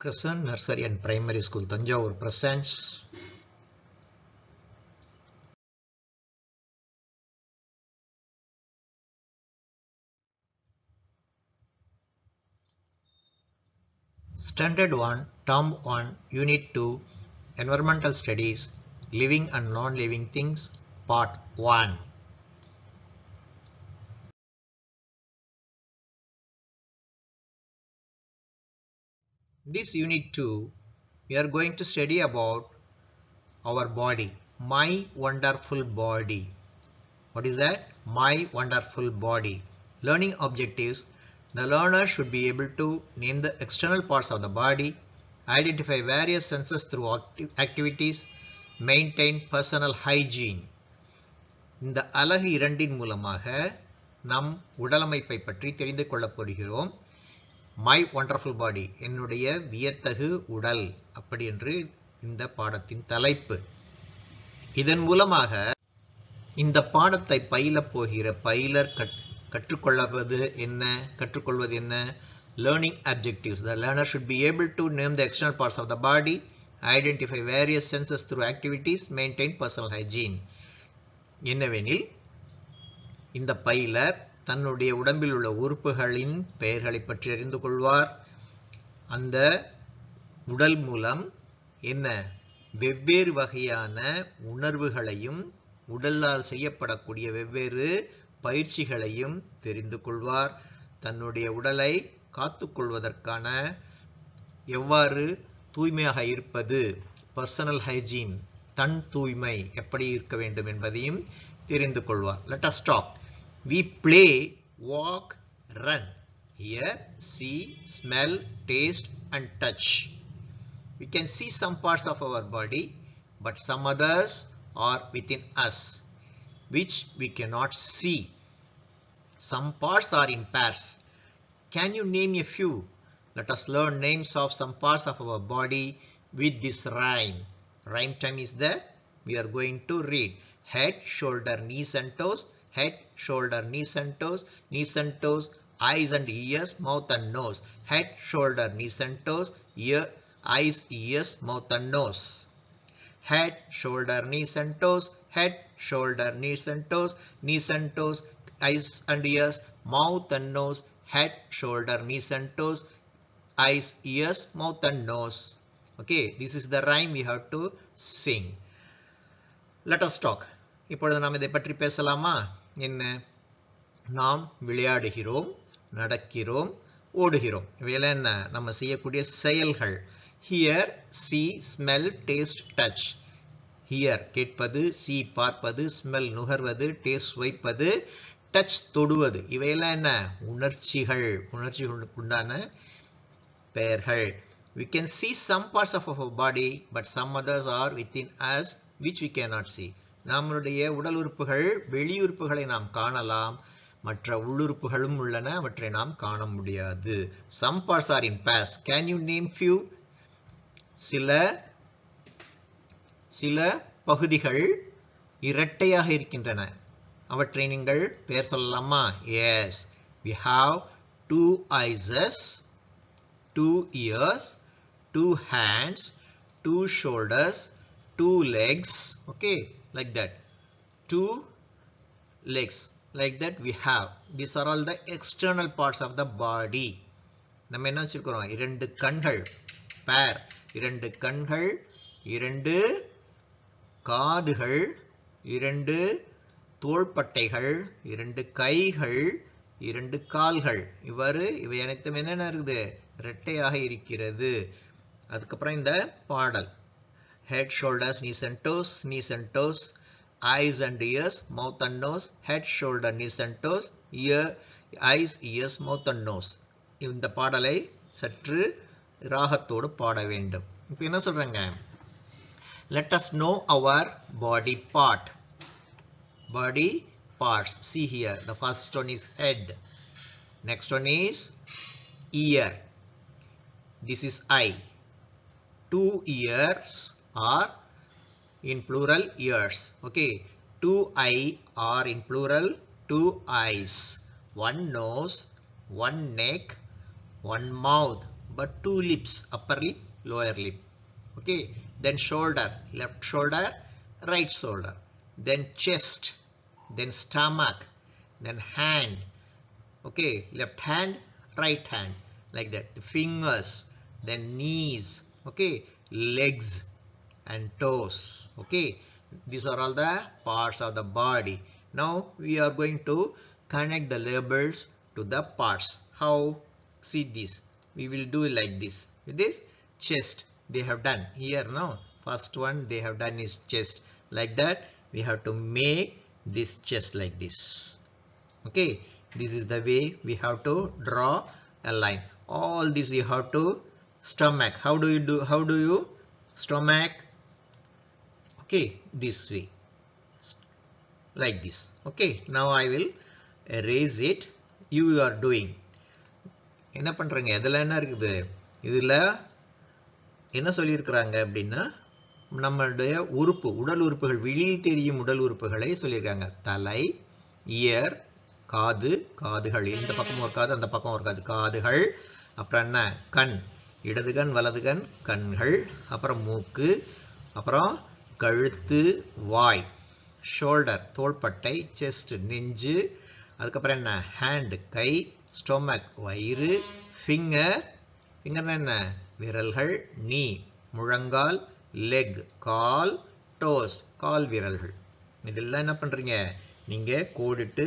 Crescent Nursery and Primary School, Tanjavur presents Standard 1, Term 1, Unit 2, Environmental Studies, Living and Non-Living Things, Part 1. This Unit 2, we are going to study about our body, my wonderful body. What is that? My wonderful body. Learning objectives. The learner should be able to name the external parts of the body, identify various senses through activities, maintain personal hygiene. இந்த அலகு 2 மூலமாக நம் உடலமைப்பை பற்றி தெரிந்து கொள்ளப் போகிறோம். My wonderful பாடி, என்னுடைய வியத்தகு உடல், அப்படி என்று இந்த பாடத்தின் தலைப்பு. இதன் மூலமாக இந்த பாடத்தை பயிலப் போகிற பயிலர் கற்றுக்கொள்வது என்ன? Learning objectives. The learner should be able to name the external parts of the body, identify various senses through activities, maintain personal hygiene. என்னவெனில், இந்த பயிலர் தன்னுடைய உடம்பில் உள்ள உறுப்புகளின் பெயர்களை பற்றி அறிந்து கொள்வார். அந்த உடல் மூலம் வெவ்வேறு வகையான உணர்வுகளையும் உடலால் செய்யப்படக்கூடிய வெவ்வேறு பயிற்சிகளையும் தெரிந்து கொள்வார். தன்னுடைய உடலை காத்துக்கொள்வதற்கான எவ்வாறு தூய்மையாக இருப்பது, பர்சனல் ஹைஜீன், தன் தூய்மை எப்படி இருக்க வேண்டும் என்பதையும் தெரிந்து கொள்வார். Let us talk. We play, walk, run. Hear, see, smell, taste and touch. We can see some parts of our body, but some others are within us, which we cannot see. Some parts are in pairs. Can you name a few? Let us learn names of some parts of our body with this rhyme. Rhyme time is there. We are going to read. Head, shoulder, knees and toes. Head, shoulder, knees and toes. Knees and toes, eyes and ears, mouth and nose. Head, shoulder, knees and toes. Ear, eyes, ears, mouth and nose. Head, shoulder, knees and toes. Head, shoulder, knees and toes. Knees and toes, eyes and ears, mouth and nose. Head, shoulder, knees and toes. Eyes, ears, mouth and nose. Okay, this is the rhyme we have to sing. Let us talk. இப்பொழுது நாம் இதை பற்றி பேசலாமா? நாம் விளையாடுகிறோம், நடக்கிறோம், ஓடுகிறோம். இவையெல்லாம் என்ன? நம்ம செய்யக்கூடிய செயல்கள். Hear, see, smell, taste, touch. Hear கேட்பது, see பார்ப்பது, smell நுகர்வது, taste சுவைப்பது, touch தொடுவது. இவையெல்லாம் என்ன? உணர்ச்சிகளுக்கு உண்டான பெயர்கள். We can see some parts of our body, but some others are within us, which we cannot see. நம்முடைய உடல் உறுப்புகள், வெளியுறுப்புகளை நாம் காணலாம், மற்ற உள்ளுறுப்புகளும் உள்ளன, அவற்றை நாம் காண முடியாது. Some parts are in pairs. Can you name few? சில பகுதிகள் இரட்டையாக இருக்கின்றன. அவற்றை நீங்கள் பெயர் சொல்லலாமா? Yes. We have 2 eyes, 2 ears, 2 hands, 2 shoulders, 2 legs. Okay, like that. 2 legs. Like that we have. These are all the external parts of the body. நம்ம என்ன வச்சிருக்கிறோம்? 2 கண்கள், pair. 2 கண்கள், 2 காதுகள், 2 தோள்பட்டைகள், 2 கைகள், 2 கால்கள். இவை அனைத்தும் என்னென்ன இருக்குது? இரட்டையாக இருக்கிறது. அதுக்கப்புறம் இந்த பாடல். Head, shoulders, knees and toes, eyes and ears, mouth and nose. Head, shoulder, knees and toes, ear, eyes, ears, mouth and nose. இந்த பாடலை சற்று ராகத்தோடு பாட வேண்டும். இப்போ என்ன சொல்றாங்க? Let us know our body parts. See here, the first one is head, next one is ear, this is eye. 2 ears are in plural ears. Okay, 2 eye are in plural 2 eyes. 1 nose, 1 neck, 1 mouth, but 2 lips, upper lip, lower lip. Okay, then shoulder, left shoulder, right shoulder, then chest, then stomach, then hand. Okay, left hand, right hand, like that. Fingers, then knees. Okay, legs and toes. Okay, these are all the parts of the body. Now we are going to connect the labels to the parts. How? See this. We will do like this. With this chest, they have done here. Now first one they have done is chest. Like that we have to make this chest like this. Okay, this is the way we have to draw a line. All this you have to stomach. How do you do? How do you stomach? Okay, this way, like this. Okay, now I will erase it. You are doing. என்ன பண்றீங்க? இதெல்லாம் என்ன இருக்குது? இதுல என்ன சொல்லியிருக்கிறாங்க அப்படின்னா, நம்மளுடைய உறுப்பு, உடல் உறுப்புகள், வெளியில் தெரியும் உடல் உறுப்புகளை சொல்லியிருக்காங்க. தலை, இயர், காது, காதுகள், இந்த பக்கம் ஒரு காது, அந்த பக்கம் ஒரு காது, காதுகள். அப்புறம் என்ன? கண், இடது கண், வலது கண், கண்கள். அப்புறம் மூக்கு, அப்புறம் கழுத்து, வாய், ஷோல்டர், தோள்பட்டை, செஸ்ட், நெஞ்சு. அதுக்கப்புறம் என்ன? ஹேண்ட், கை, ஸ்டொமக், வயிறு, ஃபிங்கர், ஃபிங்கர்னா என்ன? விரல்கள், நீ, முழங்கால், லெக், கால், டோஸ், கால் விரல்கள். இதெல்லாம் என்ன பண்றீங்க? நீங்க கோடிட்டு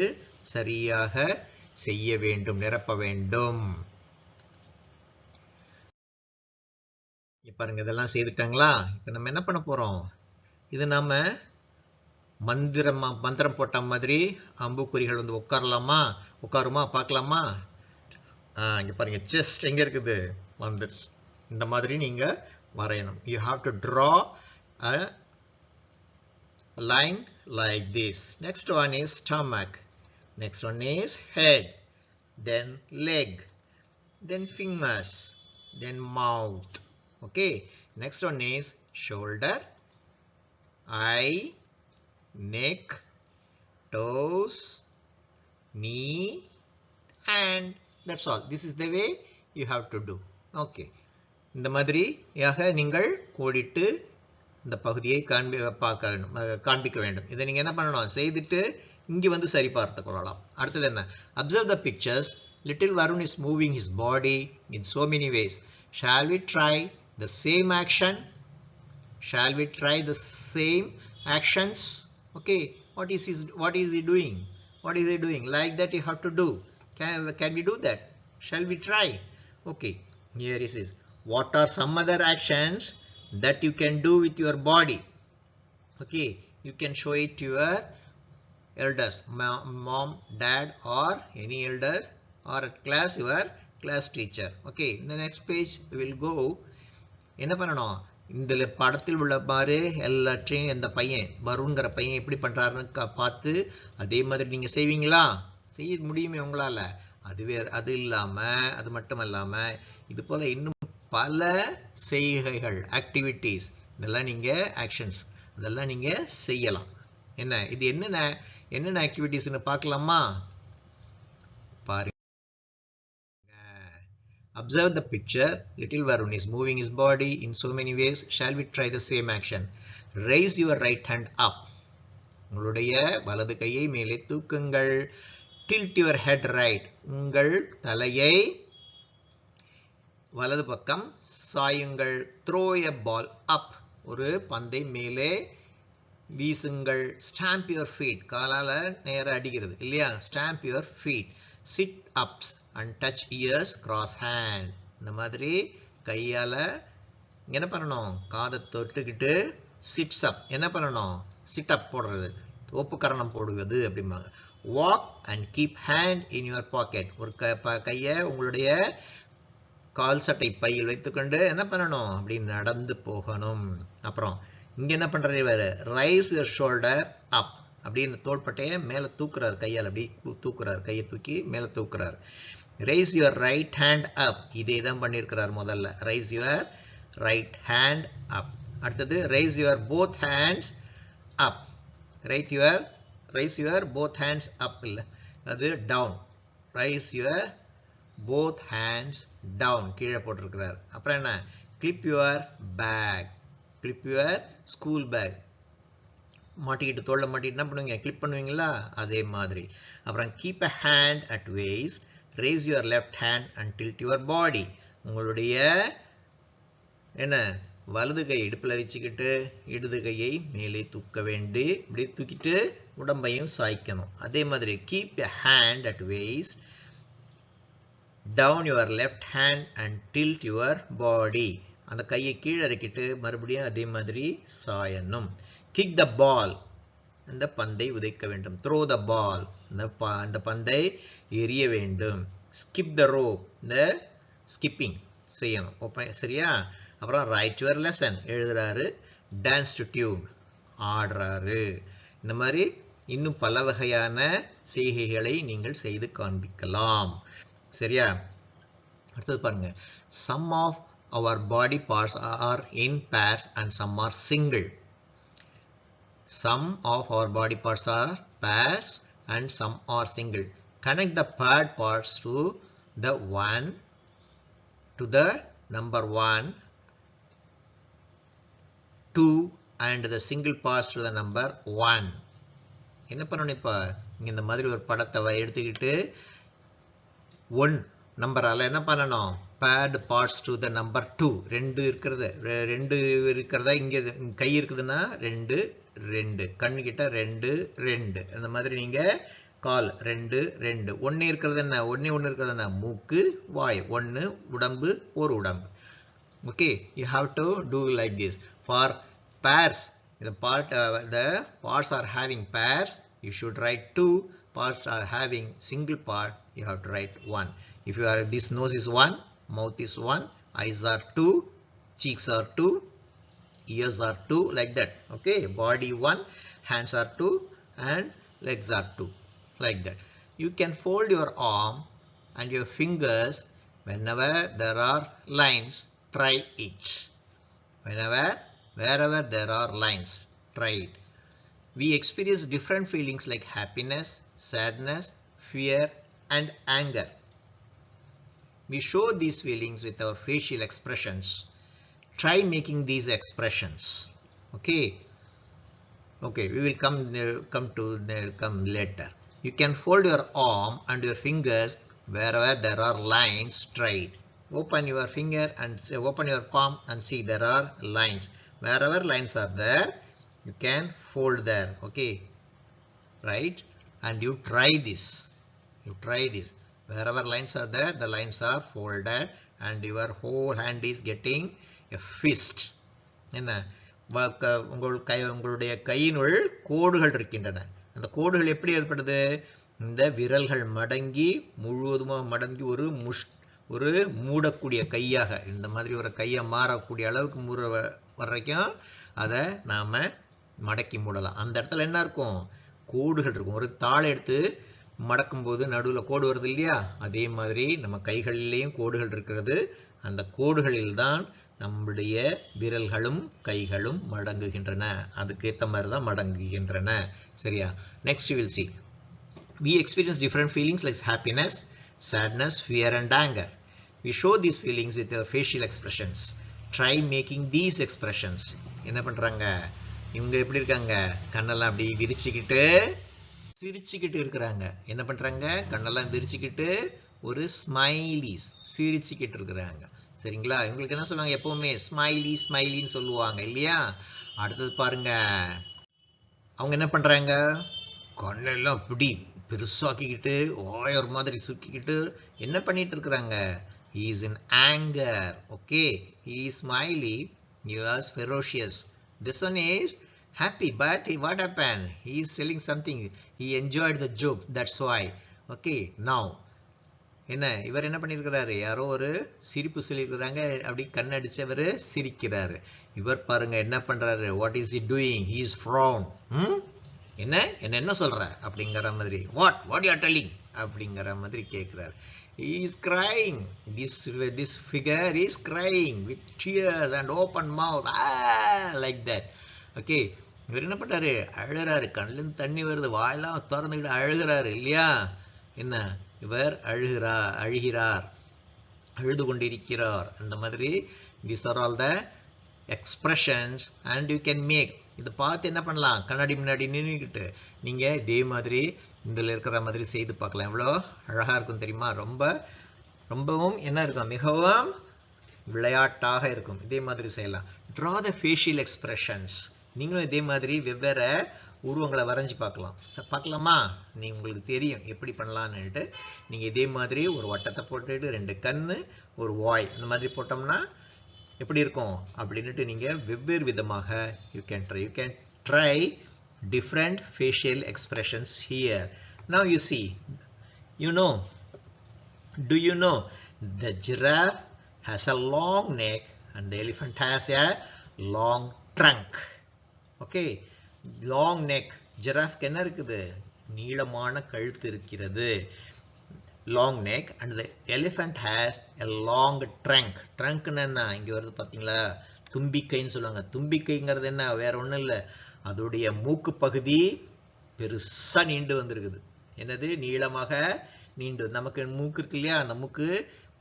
சரியாக செய்ய வேண்டும், நிரப்ப வேண்டும். பாருங்க, இதெல்லாம் செய்துட்டாங்களா? இப்ப நம்ம என்ன பண்ண போறோம்? இது நாம மந்திரம் போட்ட மாதிரி அம்புக்குறிகள் வந்து உட்காரலாமா? உட்காருமா? பார்க்கலாமா? இங்க பாருங்க, செஸ்ட் எங்க இருக்குது? வந்துருச்சு. இந்த மாதிரி நீங்க வரையணும். You have to draw a line like this. Next one is stomach. Next one is head. Then leg. Then fingers. Then mouth. Okay. Next one is shoulder, eye, neck, toes, knee, hand. That's all. This is the way you have to do. Okay. இந்த மாதிரியாக நீங்கள் கோடிட்டு இந்த பகுதியை காண்பிக்க வேண்டும். இதை நீங்க என்ன பண்ணணும்? செய்துட்டு இங்க வந்து சரி பார்த்து கொள்ளலாம். அடுத்தது என்ன? Observe the pictures. Little Varun is moving his body in so many ways. Shall we try the same action? Shall we try the same actions? Okay, what is he doing? What is he doing? Like that you have to do. Can we do that? Shall we try? Okay, here it is. What are some other actions that you can do with your body? Okay, you can show it to your elders, mom, dad, or any elders, or at class your class teacher. Okay, in the next page we will go. என்ன பண்ணணும்? இந்த படத்தில் உள்ள பாரு எல்லாத்தையும் இந்த பையன் வருண்கிற பையன் எப்படி பண்றாருன்னு பார்த்து அதே மாதிரி நீங்க செய்வீங்களா? செய்ய முடியுமே உங்களால? அது இல்லாம, அது மட்டும் இல்லாம இது போல இன்னும் பல செய்கைகள், ஆக்டிவிட்டிஸ், இதெல்லாம் நீங்க ஆக்ஷன்ஸ், அதெல்லாம் நீங்க செய்யலாம். என்ன இது? என்னென்ன ஆக்டிவிட்டிஸ்னு பார்க்கலாமா? பாருங்க. Observe the picture. Little Varun is moving his body in so many ways. Shall we try the same action? Raise your right hand up. உங்களுடைய வலது கையை மேலே தூக்குங்கள். Tilt your head right. உங்கள் தலையை வலது பக்கம் சாயுங்கள். Throw a ball up. ஒரு பந்தை மேலே வீசுங்கள். Stamp your feet. காலால நேர அடிக்கிறது இல்லையா? Stamp your feet. Sit ups and touch ears. Cross hand. இந்த மாதிரி கையால என்ன பண்ணணும்? காதை தொட்டுக்கிட்டு sits up. என்ன பண்ணணும்? sit up போடுறது, ஒப்புக்கரணம் போடுவது அப்படிம்பாங்க. Walk and keep hand in your pocket. ஒரு கையை உங்களுடைய கால் சட்டை பையில் வைத்துக்கொண்டு என்ன பண்ணணும்? அப்படி நடந்து போகணும். அப்புறம் இங்க என்ன பண்றாரு இவரு? ரைஸ் யுவர் ஷோல்டர் அப். அப்படி இந்த தோள்பட்டையை மேல தூக்குறாரு, கையால் அப்படி தூக்குறாரு, கையை தூக்கி மேல தூக்குறாரு. Raise your right hand up. இதே தான் பண்ணியிருக்கிறார் முதல்ல. Raise your right hand up. அடுத்தது raise your both hands up. Raise your both hands up இல்ல, அது down. Raise your both hands down கீழே போட்டிருக்கிறார். அப்புறம் என்ன, clip your bag, clip your school bag. மாட்டிக்கிட்டு தோல்ல மாட்டிட்டு என்ன பண்ணுவீங்க, கிளிப் பண்ணுவீங்களா, அதே மாதிரி. அப்புறம் keep a hand at waist, raise your left hand and tilt your body. உங்களுடைய என்ன, வலது கை இடுப்புல வச்சுக்கிட்டு இடது கையை மேலே தூக்க வேண்டி இப்படி தூக்கிட்டு உடம்பையும் சாய்க்கணும். அதே மாதிரி keep a hand at waist, down your left hand and tilt your body. அந்த கையை கீழே இறக்கிட்டு மறுபடியும் அதே மாதிரி சாயணும். kick the ball, அந்த பந்தை உதைக்க வேண்டும். throw the ball, அந்த பந்தை எறிய வேண்டும். skip the rope, இந்த ஸ்கிப்பிங் செய்யணும். சரியா? அப்புறம் write your lesson, எழுதுறாரு. dance to tune, ஆடுறாரு. இந்த மாதிரி இன்னும் பல வகையான செய்கைகளை நீங்கள் செய்து காண்பிக்கலாம். சரியா? அடுத்தது பாருங்க, some of our body parts are in pairs and some are single. Some of our body parts are pairs and some are single. Connect the paired parts to the number 1, 2 and the single parts to the number 1. என்ன பண்ணணும், இப்ப இங்க இந்த மாதிரி ஒரு படத்தை எடுத்துக்கிட்டு 1 நம்பரால என்ன பண்ணணும், paired parts to the number 2. ரெண்டு இருக்கிறதா, இங்க கை இருக்குதுன்னா 2 2, கண்ணு கிட்ட 2 2, அந்த மாதிரி நீங்க கால் 2 2, ஒன்னு இருக்கிறது என்ன, ஒன்னு இருக்கிறது என்ன, மூக்கு வாய், ஒன்னு உடம்பு ஒரு உடம்பு. Okay, you have to do like this. For pairs, the parts are having pairs, you should write 2. Parts are having single part, you have to write 1. If you are, this nose is 1, mouth is 1, eyes are 2, cheeks are 2, ears are 2, like that. Okay, body 1, hands are 2 and legs are 2, like that. You can fold your arm and your fingers whenever there are lines. Try it. Wherever there are lines, try it. We experience different feelings like happiness, sadness, fear and anger. We show these feelings with our facial expressions. Try making these expressions. Okay, we will come later. You can fold your arm and your fingers wherever there are lines. Try it. Open your finger and open your palm and see there are lines. Wherever lines are there, you can fold there. Okay, right? And you try this. Wherever lines are there, the lines are folded and your whole hand is getting a fist. என்ன, உங்களுடைய கையினுள் கோடுகள் இருக்கின்றன. அந்த கோடுகள் எப்படி ஏற்படுது, இந்த விரல்கள் மடங்கி முழுவதுமாக மடங்கி ஒரு மூடக்கூடிய கையாக, இந்த மாதிரி ஒரு கையை மாறக்கூடிய அளவுக்கு மூற வரைக்கும் அதை நாம மடக்கி மூடலாம். அந்த இடத்துல என்ன இருக்கும், கோடுகள் இருக்கும். ஒரு தாளை எடுத்து மடக்கும் போது நடுவில் கோடு வருது இல்லையா, அதே மாதிரி நம்ம கைகளிலேயும் கோடுகள் இருக்கிறது. அந்த கோடுகளில் தான் நம்முடைய விரல்களும் கைகளும் மடங்குகின்றன. அதுக்கு ஏற்ற மாதிரி தான் மடங்குகின்றன. சரியா? Next you will see. We experience different feelings like happiness, sadness, fear and anger. We show these feelings with our facial expressions. Try making these expressions. என்ன பண்றாங்க, இவங்க எப்படி இருக்காங்க, கண்ணெல்லாம் அப்படி விரிச்சுக்கிட்டு சிரிச்சுக்கிட்டு இருக்கிறாங்க. என்ன பண்றாங்க, கண்ணெல்லாம் விரிச்சுக்கிட்டு ஒரு ஸ்மைலிஸ் சிரிச்சுக்கிட்டு இருக்கிறாங்க. சரிங்களா? இவங்களுக்கு என்ன சொல்லுவாங்க, எப்பவுமே ஸ்மைலின்னு சொல்லுவாங்க இல்லையா? அடுத்தது பாருங்க, அவங்க என்ன பண்றாங்க, கண்ணெல்லாம் அப்படி பெருசாக்கிக்கிட்டு ஒரு மாதிரி சுக்கிக்கிட்டு என்ன பண்ணிட்டு இருக்கிறாங்க, he is in anger. Okay, he is smiley, he was ferocious. This one is happy, but what happened, he is telling something, he enjoyed the joke, that's why. Okay, now என்ன, இவர் என்ன பண்ணிருக்கிறாரு, யாரோ ஒரு சிரிப்பு சொல்லிருக்கிறாங்க, அப்படி கண்ணடிச்சவர் சிரிக்கிறாரு. இவர் பாருங்க என்ன பண்றாரு, what is he doing, he is frown. என்ன சொல்ற அப்படிங்கிற மாதிரி, what you are telling அப்படிங்கிற மாதிரி கேட்கிறார். He is crying. This figure is crying with tears and open mouth, like that. Okay, இவர் என்ன பண்றாரு, அழுகிறாரு, கண்ணிலிருந்து தண்ணி வருது, வாயெல்லாம் திறந்துக்கிட்டு அழுகிறாரு இல்லையா? என்ன, இவர் அழுகிறார், அழுது கொண்டிருக்கிறார். அந்த மாதிரி these are all the expressions and you can make. இதை பார்த்து என்ன பண்ணலாம், கண்ணாடி முன்னாடி நின்றுக்கிட்டு நீங்கள் இதே மாதிரி இதில் இருக்கிற மாதிரி செய்து பார்க்கலாம். எவ்வளோ அழகாக இருக்கும் தெரியுமா? ரொம்பவும் என்ன இருக்கும், மிகவும் விளையாட்டாக இருக்கும். இதே மாதிரி செய்யலாம். Draw the facial expressions. நீங்களும் இதே மாதிரி வெவ்வேறு உருவங்களை வரைஞ்சி பார்க்கலாமா? உங்களுக்கு தெரியும் எப்படி பண்ணலான்னுட்டு. நீங்கள் இதே மாதிரி ஒரு வட்டத்தை போட்டுட்டு 2 கண்ணு ஒரு வாய் அந்த மாதிரி போட்டோம்னா எப்படி இருக்கும் அப்படின்ட்டு நீங்கள் வெவ்வேறு விதமாக you can try different facial expressions here. Now you see, do you know the giraffe has a long neck and the elephant has a long trunk. Okay, long neck, giraffe என்ன இருக்குது, நீளமான கழுத்து இருக்கிறது, long neck, and the elephant has a long trunk. trunk என்ன இங்க வருது பாத்தீங்களா, தும்பிக்கைன்னு சொல்லுவாங்க. தும்பிக்கைங்கிறது என்ன, வேற ஒண்ணும் இல்லை, அதோடைய மூக்கு பகுதி பெருசா நீண்டு வந்திருக்குது. என்னது, நீளமாக நீண்டு. நமக்கு மூக்கு இருக்கு இல்லையா, அந்த மூக்கு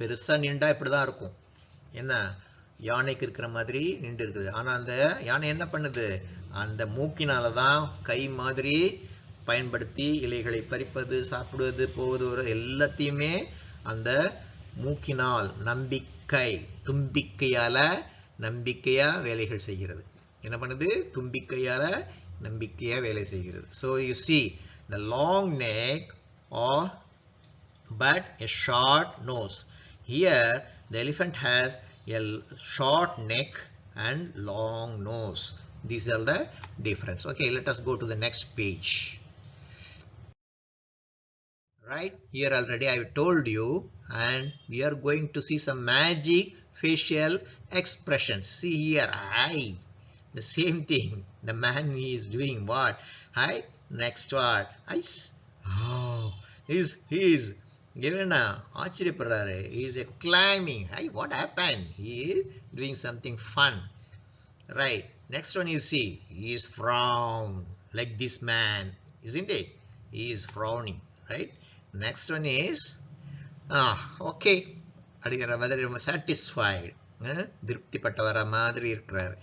பெருசா நீண்டா இப்படிதான் இருக்கும். என்ன, யானைக்கு இருக்கிற மாதிரி நீண்டு இருக்குது. ஆனா அந்த யானை என்ன பண்ணுது, அந்த மூக்கினாலதான் கை மாதிரி பயன்படுத்தி இலைகளை பறிப்பது, சாப்பிடுவது, போவது, எல்லாத்தையுமே அந்த மூக்கினால் நம்பிக்கை, தும்பிக்கையால நம்பிக்கையா வேலைகள் செய்கிறது. என்ன பண்ணுது, தும்பிக்கையால நம்பிக்கையா வேலை செய்கிறது. So you see the long neck or but a short nose. Here the elephant has a short neck and long nose. These are the difference. Okay, let us go to the next page. Right, here already I told you, and we are going to see some magic facial expressions. See here, eye, the same thing. The man is doing what? Eye, next word, eyes. Oh, he is என்னன்னா ஆச்சரியப்படுறாரு. he is climbing. Hey, what happened? He is doing something fun. Right, next one you see, he is frown like this man, isn't it? He is frowning. Right, next one is okay, அப்படிங்கிற மாதிரி ரொம்ப satisfied, திருப்திப்பட்டவர மாதிரி இருக்கிறார்.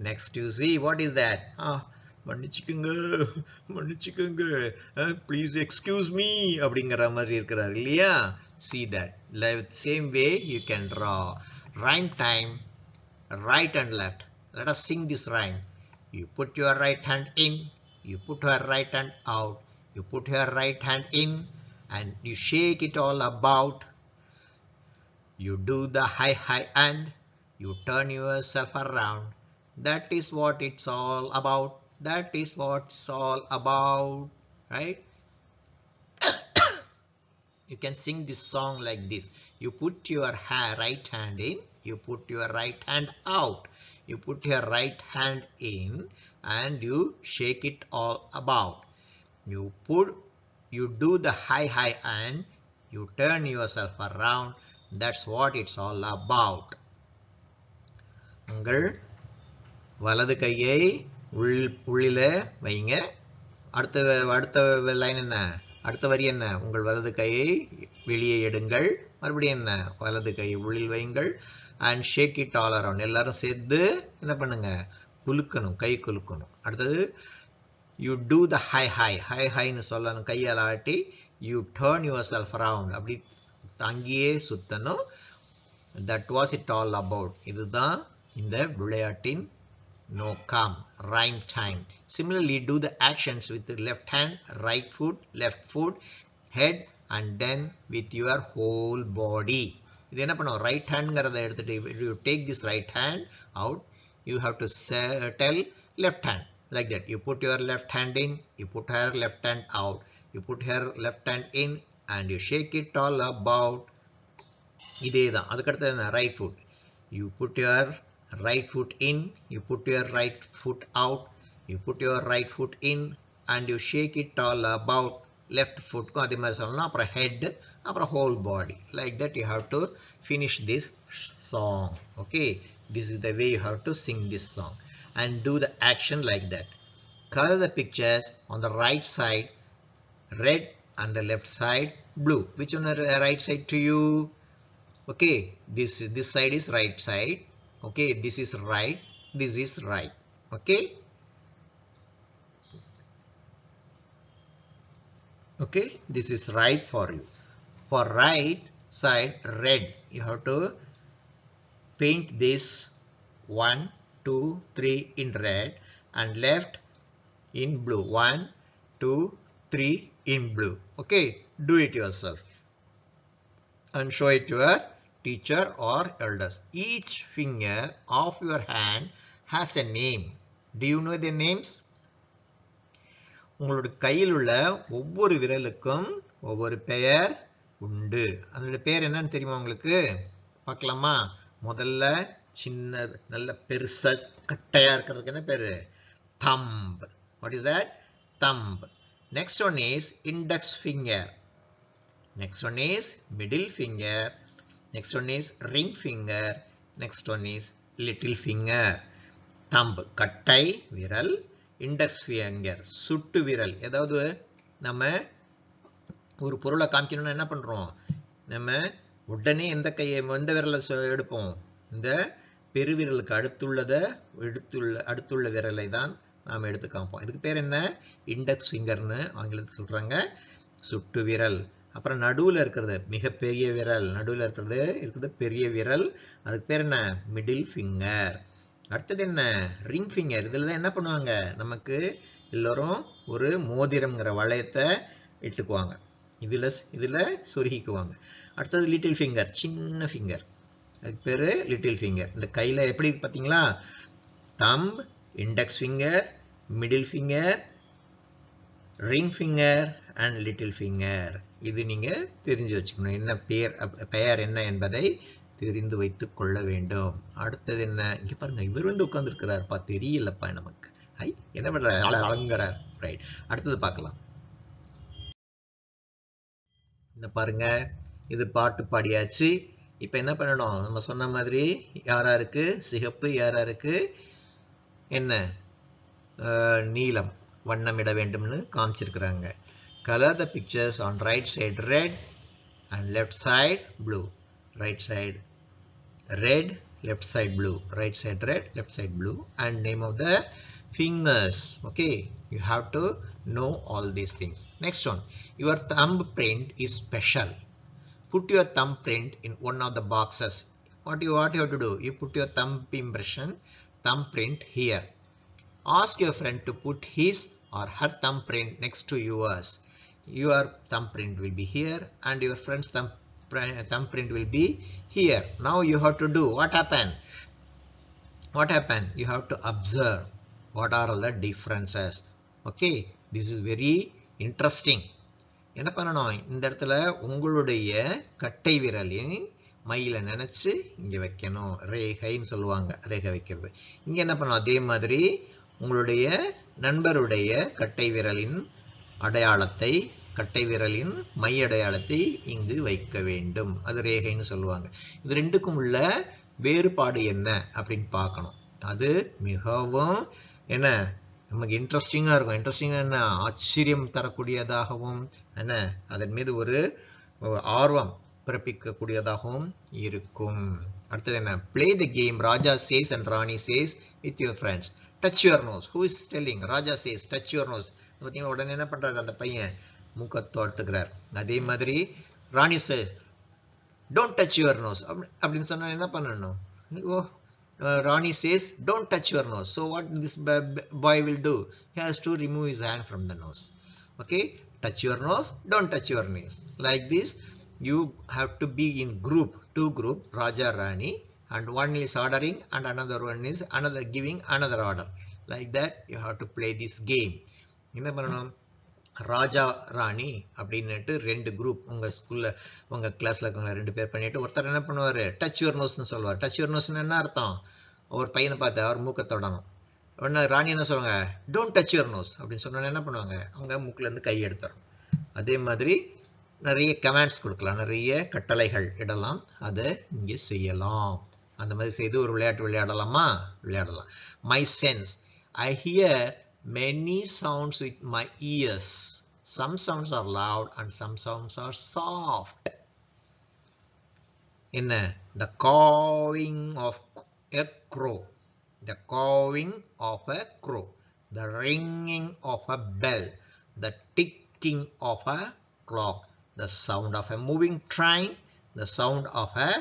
next you see, what is that? மன்னிச்சுக்குங்க, please excuse me அப்படிங்கிற மாதிரி இருக்கிறார் இல்லையா? see that. Same way you can draw. Rhyme time, right and left. Let us sing this rhyme. You put your right hand in, you put your right hand out, you put your right hand in and you shake it all about. You do the high and you turn yourself around. That is what it's all about. That is what it's all about. Right? You can sing this song like this. You put your right hand in, you put your right hand out, you put your right hand in and you shake it all about. You do the high and you turn yourself around. That's what it's all about. உங்கள் வலது கையை உள்ளில வைங்க. அடுத்த line என்ன, அடுத்த வரி என்ன, உங்கள் வலது கையை வெளியே எடுங்கள். மறுபடியும் என்ன, வலது கையை உள்ளில் வைங்கள் and shake it all around. எல்லாரும் சேர்ந்து என்ன பண்ணுங்க, குலுக்கணும், கை குலுக்கணும். அடுத்தது you do the high சொல்லணும், கையால் ஆட்டி. you turn yourself around, அப்படி அங்கேயே சுத்தணும். that was it all about. இதுதான் இந்த விளையாட்டின் நோக்கம். rhyme time. Similarly, do the actions with the left hand, right foot, left foot, head and then with your whole body. இது என்ன பண்ணும், ரைட் ஹேண்ட்ங்கிறத எடுத்துட்டு you take this right hand out, you have to tell left hand like that. You put your left hand in, you put her left hand out, you put her left hand in and you shake it all about. இதே தான். அதுக்கடுத்து என்ன, right foot. You put your right foot in, you put your right foot out, you put your right foot in and you shake it all about. Left ஃபுட்க்கும் அதே மாதிரி சொல்லணும். அப்புறம் head, அப்புறம் whole body. Like that you have to finish this song. Okay, this is the way you have to sing this song and do the action like that. Color the pictures on the right side red and the left side blue. Which one is right side to you? Okay, this side is right side. Okay, this is right, this is right. Okay, okay, this is right for you. For right side, red, you have to paint this 1 2 3 in red and left in blue. 1 2 3 in blue. Okay, do it yourself and show it to your teacher or elders. Each finger of your hand has a name. Do you know the names? உங்களோட கையில் உள்ள ஒவ்வொரு விரலுக்கும் ஒவ்வொரு பெயர் உண்டு. அதோட பெயர் என்னன்னு தெரியுமா உங்களுக்கு? பார்க்கலாமா? முதல்ல சின்ன நல்ல பெருசா கட்டையா இருக்கிறதுக்கு என்ன பேரு? Thumb. What is that? Thumb. Next one is index finger. Next one is middle finger. Next one is ring finger. Next one is little finger. Thumb கட்டை விரல், index finger சுட்டு விரல். ஏதாவது நம்ம ஒரு பொருளை காமிக்கணும்னா என்ன பண்றோம்? நம்ம உடனே எந்த விரலை எடுப்போம்? இந்த பெருவிரலுக்கு அடுத்துள்ள விரலை தான் நாம எடுத்து காமிப்போம். இதுக்கு பேர் என்ன? இண்டெக்ஸ் ஃபிங்கர்னு ஆங்கிலத்தில் சொல்றாங்க. சுட்டு விரல். அப்புறம் நடுவுல இருக்கிறது மிகப்பெரிய விரல், நடுவுல இருக்கிறது பெரிய விரல், அதுக்கு பேர் என்ன? Middle finger. அடுத்தது என்ன? Ring finger. இதுல தான் என்ன பண்ணுவாங்க? நமக்கு எல்லாரும் ஒரு மோதிரம்ங்கிற வளையத்தை இட்டுக்குவாங்க, இதுல சொருகிக்குவாங்க. அடுத்தது லிட்டில் ஃபிங்கர், சின்ன ஃபிங்கர், அதுக்கு பேரு லிட்டில் ஃபிங்கர். இந்த கையில எப்படி பாத்தீங்களா? Thumb, index finger, middle finger, ring finger and little finger. இது நீங்க தெரிஞ்சு வச்சுக்கணும். என்ன பெயர் என்ன என்பதை தெரிந்து வைத்துக் கொள்ள வேண்டும். அடுத்தது என்ன? இங்க பாருங்க, இவர் உட்கார்ந்து இருக்கிறாருப்பா, தெரியலப்பா நமக்கு. என்ன பண்ற? அலங்குறார். ரைட், அடுத்தது பார்க்கலாம். இந்த பாருங்க, இது பாட்டு பாடியாச்சு. இப்ப என்ன பண்ணணும்? நம்ம சொன்ன மாதிரி யாராருக்கு சிகப்பு, யாராருக்கு என்ன நீலம் வண்ணமிட வேண்டும்னு காமிச்சிருக்கிறாங்க. Color the pictures on right side red and left side blue. Right side red, left side blue. Right side red, left side blue. And name of the fingers. Okay, you have to know all these things. Next one, your thumb print is special. Put your thumb print in one of the boxes. What you have to do? You put your thumb print here. Ask your friend to put his or her thumb print next to yours. Your thumb print will be here and your friend's thumb print will be here. Now you have to do what happened? You have to observe what are all the differences. Okay, this is very interesting. என்ன பண்ணணும்? இந்த இடத்துல உங்களுடைய கட்டை விரலின் மையில நினைச்சு இங்க வைக்கணும். ரேகைன்னு சொல்லுவாங்க, ரேகை வைக்கிறது. இங்க என்ன பண்ணணும்? அதே மாதிரி உங்களுடைய நண்பருடைய கட்டை விரலின் அடையாளத்தை, கட்டை விரலின் மை அடையாளத்தை இங்கு வைக்க வேண்டும். அது ரேகைன்னு சொல்லுவாங்க. இது ரெண்டுக்கும் உள்ள வேறுபாடு என்ன அப்படின்னு பார்க்கணும். அது மிகவும் என்ன நமக்கு இன்ட்ரெஸ்டிங்கா இருக்கும். இன்ட்ரெஸ்டிங்கா என்ன? ஆச்சரியம் தரக்கூடியதாகவும் என்ன அதன் மீது ஒரு ஆர்வம் பிறப்பிக்கக்கூடியதாகவும் இருக்கும். அடுத்தது என்ன? Play the game Raja says and Rani says with your friends. Touch your nose. Who is telling? Raja says touch your nose. பார்த்தீங்கன்னா உடனே என்ன பண்றாரு? அந்த பையன் மூக்க தொட்டுக்கிறார். அதே மாதிரி ராணி says don't touch your nose அப்படின்னு சொன்னா என்ன பண்ணணும்? Rani says don't touch your nose. So what this boy will do? He has to remove his hand from the nose. Okay, touch your nose, don't touch your nose. Like this you have to be in two group, Raja, Rani, and one is ordering and another one is giving another order. Like that you have to play this game. என்ன பண்ணணும்? ராஜா ராணி அப்படின்னுட்டு ரெண்டு group உங்க ஸ்கூல்ல உங்க கிளாஸ்ல இருக்கவங்க ரெண்டு பேர் பண்ணிட்டு ஒருத்தர் என்ன பண்ணுவாரு? டச் யுவர் நோஸ்னு சொல்லுவார். டச் யுவர் நோஸ்னு என்ன அர்த்தம்? ஒரு பையனை பார்த்து அவர் மூக்க தொடணும். உடனே ராணி என்ன சொல்லுவாங்க? டோன்ட் டச் யுவர் நோஸ் அப்படின்னு சொன்னா என்ன பண்ணுவாங்க? அவங்க மூக்குல இருந்து கை எடுத்துரும். அதே மாதிரி நிறைய கமாண்ட்ஸ் கொடுக்கலாம், நிறைய கட்டளைகள் இடலாம். அதை இங்கே செய்யலாம். அந்த மாதிரி செய்து ஒரு விளையாட்டு விளையாடலாமா? விளையாடலாம். My sense, I hear many sounds with my ears. Some sounds are loud and some sounds are soft. என்ன? The cawing of a crow. The cawing of a crow. The ringing of a bell. The ticking of a clock. The sound of a moving train. The sound of a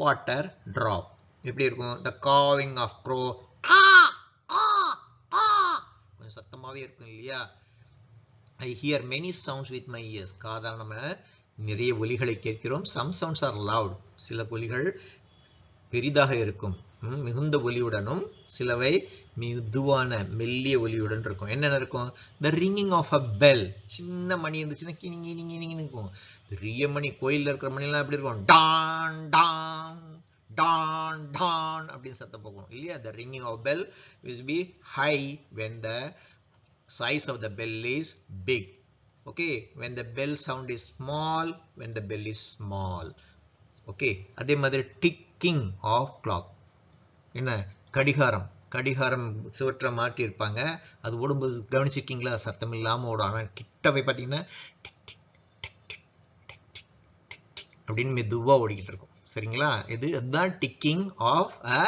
water drop. எப்படி இருக்கும்? The cawing of crow. கொஞ்சம் சத்தமாவே இருக்கும் இல்லையா? I hear many sounds with my ears. காதால் நம்ம நிறைய ஒலிகளை கேட்கிறோம். Some sounds are loud. சில ஒலிகள் பெரிதாக இருக்கும், மிகுந்த ஒலியுடனும், சிலவை மெதுவான மெல்லிய ஒலியுடன் இருக்கும். என்னென்ன இருக்கும்? The ringing of a bell. சின்ன மணி இருந்துச்சுன்னா கிணிங்கி நீங்கி இருக்கும். பெரிய மணி, கோயிலில் இருக்கிற மணிலாம் எப்படி இருக்கும்? டான் டான் டான் டான் அப்படின்னு சத்தம் போகும் இல்லையா? The ringing of bell will be high when the size of the bell is big. Okay, when the bell sound is small, when the bell is small. Okay, அதே மாதிரி ticking of clock. என்ன? கடிகாரம். கடிகாரம் சுவற்றை மாட்டி இருப்பாங்க, அது ஓடும்போது கவனிச்சிருக்கீங்களா? சத்தம் இல்லாமல் ஓடும். ஆனால் கிட்ட போய் பார்த்தீங்கன்னா tick tick tick tick tick tick tick tick அப்படின்னு மெதுவாக ஓடிக்கிட்டு இருக்கும். சரிங்களா? அதுதான் டிக்கிங் ஆஃப் அ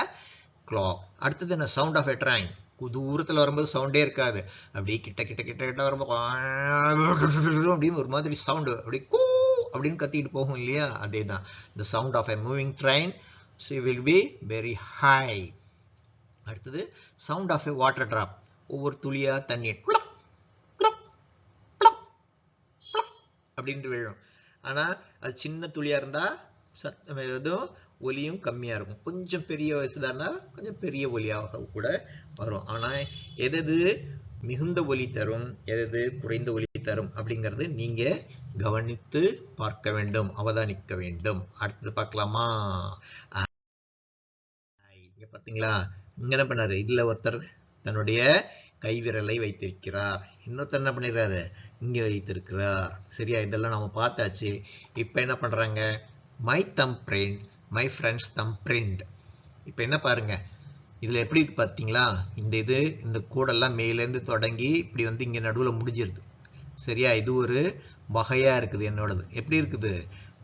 கிளாக். அடுத்தது என்ன? Sound of a train. தூரத்தில் வரும்போது சவுண்டே இருக்காது, அப்படியே கிட்ட கிட்ட கிட்ட கிட்ட வரும்போது அப்படின்னு ஒரு மாதிரி சவுண்டு அப்படி கூ அப்படின்னு கத்திட்டு போகும் இல்லையா? அதே தான். The sound of a moving train will be very high. அடுத்தது sound of a water drop. ஒவ்வொரு துளியா தண்ணீர் அப்படின்ட்டு விழும். ஆனால் அது சின்ன துளியாக இருந்தால் சத்தம் எதுவும் ஒலியும் கம்மியாக இருக்கும். கொஞ்சம் பெரிய வயசுதானா கொஞ்சம் பெரிய ஒலியாக கூட வரும். ஆனால் எது மிகுந்த ஒலி தரும், எது குறைந்த ஒலி தரும் அப்படிங்கிறது நீங்கள் கவனித்து பார்க்க வேண்டும், அவதானிக்க வேண்டும். அடுத்தது பார்க்கலாமா? இங்க பார்த்தீங்களா? இங்க என்ன பண்ணாரு? இதுல ஒருத்தர் தன்னுடைய கைவிரலை வைத்திருக்கிறார், இன்னொருத்தர் என்ன பண்ணிடுறாரு? இங்க வைத்திருக்கிறார். சரியா? இதெல்லாம் நம்ம பார்த்தாச்சு. இப்ப என்ன பண்றாங்க? My them print, my friends them print. இப்ப என்ன பாருங்க, இதுல எப்படி பார்த்தீங்களா? இந்த கூடெல்லாம் மேலேருந்து தொடங்கி இப்படி வந்து இங்க நடுவில் முடிஞ்சிருது. சரியா? இது ஒரு வகையா இருக்குது. என்னோடது எப்படி இருக்குது?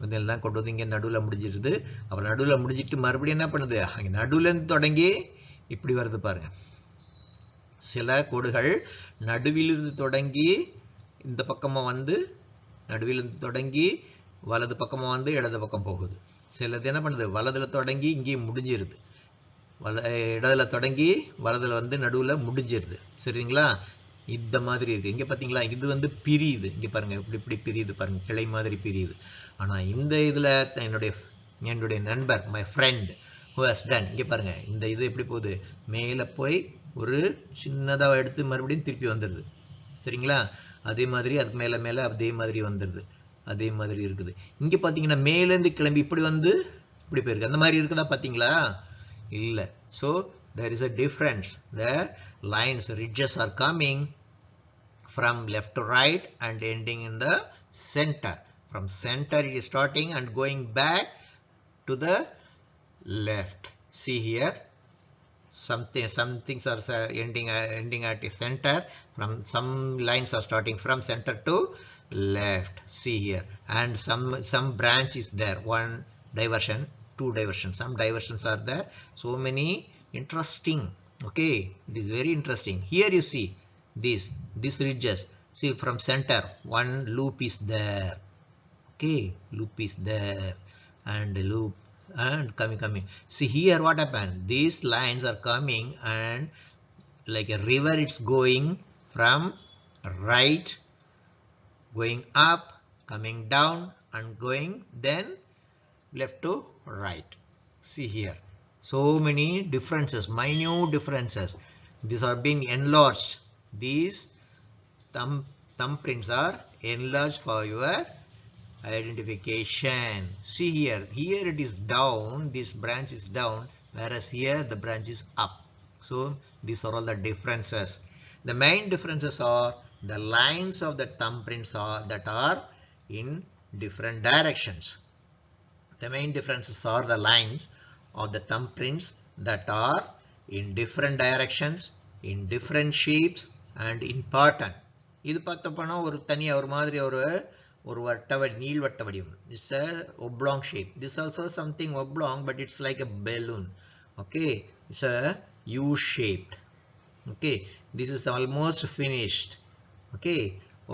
இதெல்லாம் கொண்டு வந்து இங்க நடுவில் முடிஞ்சிருது. அப்புறம் நடுவில் முடிஞ்சிட்டு மறுபடியும் என்ன பண்ணுது? அங்க நடுவில் இருந்து தொடங்கி இப்படி வருது பாருங்க. சில கோடுகள் நடுவிலிருந்து தொடங்கி இந்த பக்கமா வந்து, நடுவிலிருந்து தொடங்கி வலது பக்கமா வந்து இடது பக்கம் போகுது. சிலது என்ன பண்ணுது? வலதுல தொடங்கி இங்கே முடிஞ்சிருது, இடதுல தொடங்கி வலதுல வந்து நடுவில் முடிஞ்சிருது. சரிங்களா? இந்த மாதிரி இருக்கு. இங்க பாத்தீங்களா? இது வந்து பிரியுது. இங்க பாருங்க, இப்படி இப்படி பிரியுது பாருங்க, கிளை மாதிரி பிரியுது. ஆனா இந்த இதுல என்னுடைய நண்பர், my friend who has done, இங்க பாருங்க, இந்த இது எப்படி போகுது? மேல போய் ஒரு சின்னதா எடுத்து மறுபடியும் திருப்பி வந்துடுது. சரிங்களா? அதே மாதிரி அதுக்கு மேல மேல அதே மாதிரி வந்துடுது. அதே மாதிரி இருக்குது. இங்க பாத்தீங்கன்னா மேல இருந்து கிளம்பி இப்படி வந்து இப்படி போயிருக்கு. அந்த மாதிரி இருக்குதா பாத்தீங்களா? இல்ல. so there is a difference. The lines, ridges are coming from left to right and ending in the center. From center it is starting and going back to the left. See here, some things are ending at the center. From some lines are starting from center to left. See here, and some branch is there. One diversion, two diversions. Some diversions are there. So many interesting. Okay, it is very interesting. Here you see these ridges. See, from center one loop is there. Okay, loop is there, and loop and coming. See here what happened? These lines are coming and like a river, it's going from right, going up, coming down and going then left to right. See here, so many differences, minute differences. These are being enlarged. These thumbprints are enlarged for your identification. See here it is down, this branch is down, whereas here the branch is up. So these are all the differences. The main differences are the lines of the thumbprints that are in different directions. The main differences are the lines of the thumbprints that are in different directions, in different shapes and in pattern. இது பார்த்தப்போனா ஒரு தனியா ஒரு மாதிரி ஒரு நீள்வட்ட வடிவம். It's a oblong shape. This also something oblong, but it's like a balloon. Okay, it's a U-shaped. Okay, this is almost finished. Okay,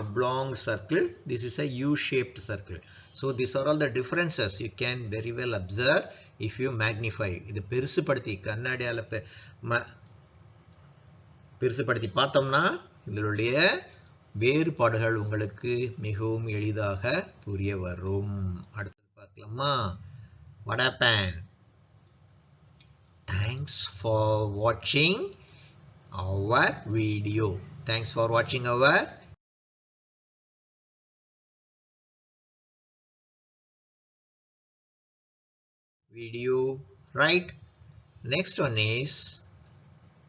oblong circle. This is a U-shaped circle. So these are all the differences you can very well observe if you magnify. இது பெருசுபடுத்தி கண்ணாடியால பெருசுபடுத்தி பார்த்தோம்னா இதனுடைய வேறுபாடுகள் உங்களுக்கு மிகவும் எளிதாக புரிய வரும். அடுத்து பார்க்கலாமா? What happened? Thanks for watching our video. Thanks for watching our video, right? Next one is,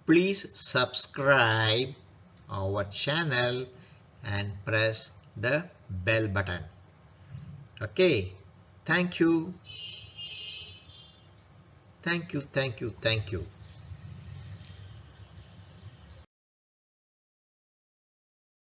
please subscribe our channel and press the bell button. Okay, thank you.